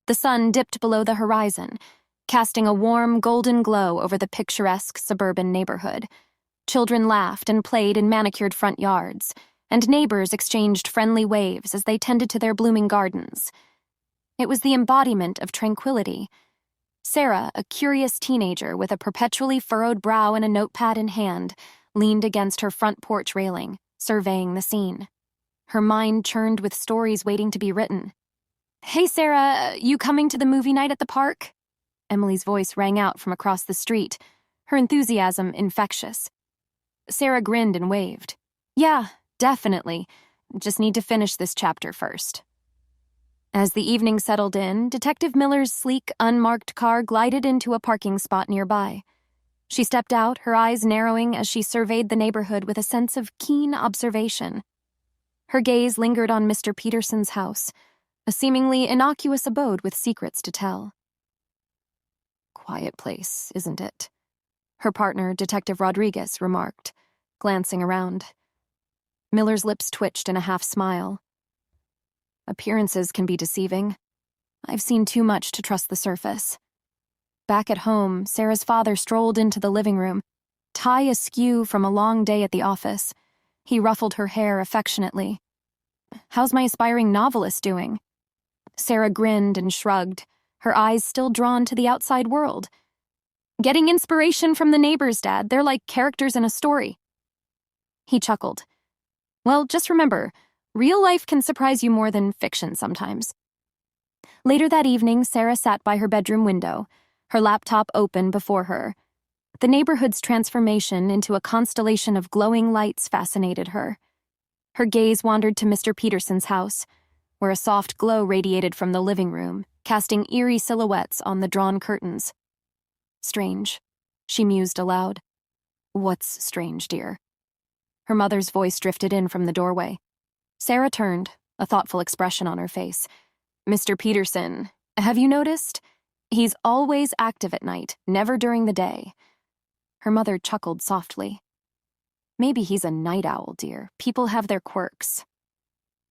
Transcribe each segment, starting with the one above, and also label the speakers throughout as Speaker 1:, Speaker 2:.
Speaker 1: The sun dipped below the horizon, casting a warm, golden glow over the picturesque suburban neighborhood. Children laughed and played in manicured front yards, and neighbors exchanged friendly waves as they tended to their blooming gardens. It was the embodiment of tranquility. Sarah, a curious teenager with a perpetually furrowed brow and a notepad in hand, leaned against her front porch railing, surveying the scene. Her mind churned with stories waiting to be written. "Hey, Sarah, you coming to the movie night at the park?" Emily's voice rang out from across the street, her enthusiasm infectious. Sarah grinned and waved. "Yeah, definitely. Just need to finish this chapter first." As the evening settled in, Detective Miller's sleek, unmarked car glided into a parking spot nearby. She stepped out, her eyes narrowing as she surveyed the neighborhood with a sense of keen observation. Her gaze lingered on Mr. Peterson's house, a seemingly innocuous abode with secrets to tell. "Quiet place, isn't it?" her partner, Detective Rodriguez, remarked, glancing around. Miller's lips twitched in a half-smile. "Appearances can be deceiving. I've seen too much to trust the surface." Back at home, Sarah's father strolled into the living room, tie askew from a long day at the office. He ruffled her hair affectionately. "How's my aspiring novelist doing?" Sarah grinned and shrugged, her eyes still drawn to the outside world. "Getting inspiration from the neighbors, Dad. They're like characters in a story." He chuckled. "Well, just remember, real life can surprise you more than fiction sometimes." Later that evening, Sarah sat by her bedroom window, her laptop open before her. The neighborhood's transformation into a constellation of glowing lights fascinated her. Her gaze wandered to Mr. Peterson's house, where a soft glow radiated from the living room, casting eerie silhouettes on the drawn curtains. "Strange," she mused aloud. "What's strange, dear?" Her mother's voice drifted in from the doorway. Sarah turned, a thoughtful expression on her face. "Mr. Peterson, have you noticed? He's always active at night, never during the day." Her mother chuckled softly. "Maybe he's a night owl, dear. People have their quirks."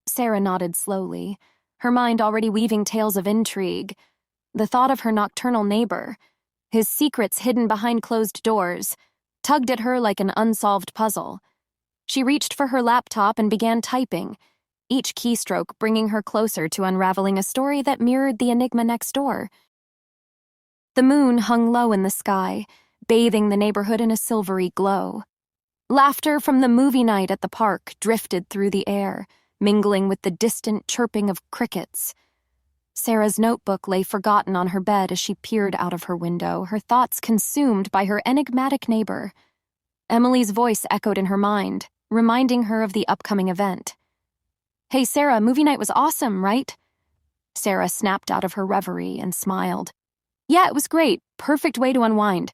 Speaker 1: Sarah nodded slowly, her mind already weaving tales of intrigue. The thought of her nocturnal neighbor, his secrets hidden behind closed doors, tugged at her like an unsolved puzzle. She reached for her laptop and began typing, each keystroke bringing her closer to unraveling a story that mirrored the enigma next door. The moon hung low in the sky, bathing the neighborhood in a silvery glow. Laughter from the movie night at the park drifted through the air, mingling with the distant chirping of crickets. Sarah's notebook lay forgotten on her bed as she peered out of her window, her thoughts consumed by her enigmatic neighbor. Emily's voice echoed in her mind, reminding her of the upcoming event. "Hey, Sarah, movie night was awesome, right?" Sarah snapped out of her reverie and smiled. "Yeah, it was great. Perfect way to unwind."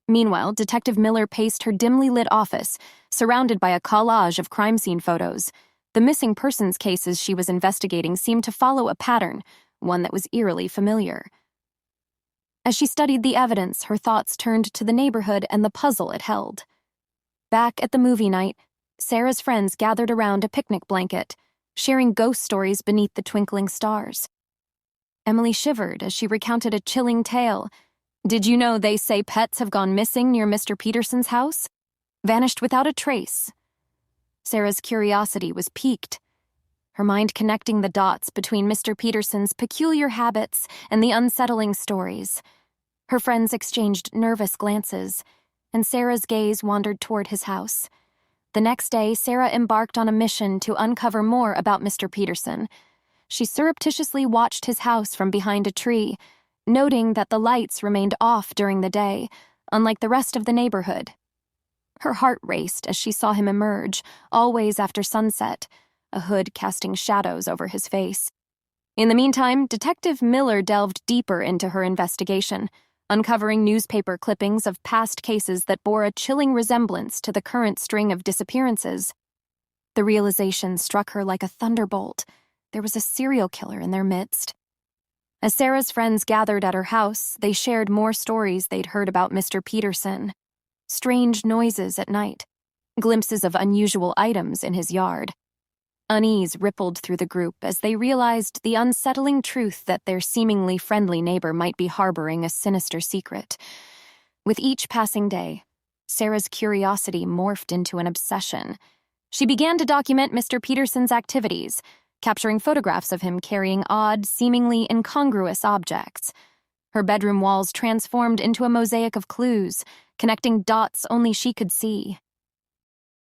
Speaker 1: Meanwhile, Detective Miller paced her dimly lit office, surrounded by a collage of crime scene photos. The missing persons cases she was investigating seemed to follow a pattern, one that was eerily familiar. As she studied the evidence, her thoughts turned to the neighborhood and the puzzle it held. Back at the movie night, Sarah's friends gathered around a picnic blanket, sharing ghost stories beneath the twinkling stars. Emily shivered as she recounted a chilling tale. "Did you know they say pets have gone missing near Mr. Peterson's house? Vanished without a trace." Sarah's curiosity was piqued, her mind connecting the dots between Mr. Peterson's peculiar habits and the unsettling stories. Her friends exchanged nervous glances, and Sarah's gaze wandered toward his house. The next day, Sarah embarked on a mission to uncover more about Mr. Peterson. She surreptitiously watched his house from behind a tree, noting that the lights remained off during the day, unlike the rest of the neighborhood. Her heart raced as she saw him emerge, always after sunset, a hood casting shadows over his face. In the meantime, Detective Miller delved deeper into her investigation, uncovering newspaper clippings of past cases that bore a chilling resemblance to the current string of disappearances. The realization struck her like a thunderbolt. There was a serial killer in their midst. As Sarah's friends gathered at her house, they shared more stories they'd heard about Mr. Peterson. Strange noises at night, glimpses of unusual items in his yard. Unease rippled through the group as they realized the unsettling truth that their seemingly friendly neighbor might be harboring a sinister secret. With each passing day, Sarah's curiosity morphed into an obsession. She began to document Mr. Peterson's activities, capturing photographs of him carrying odd, seemingly incongruous objects. Her bedroom walls transformed into a mosaic of clues, connecting dots only she could see.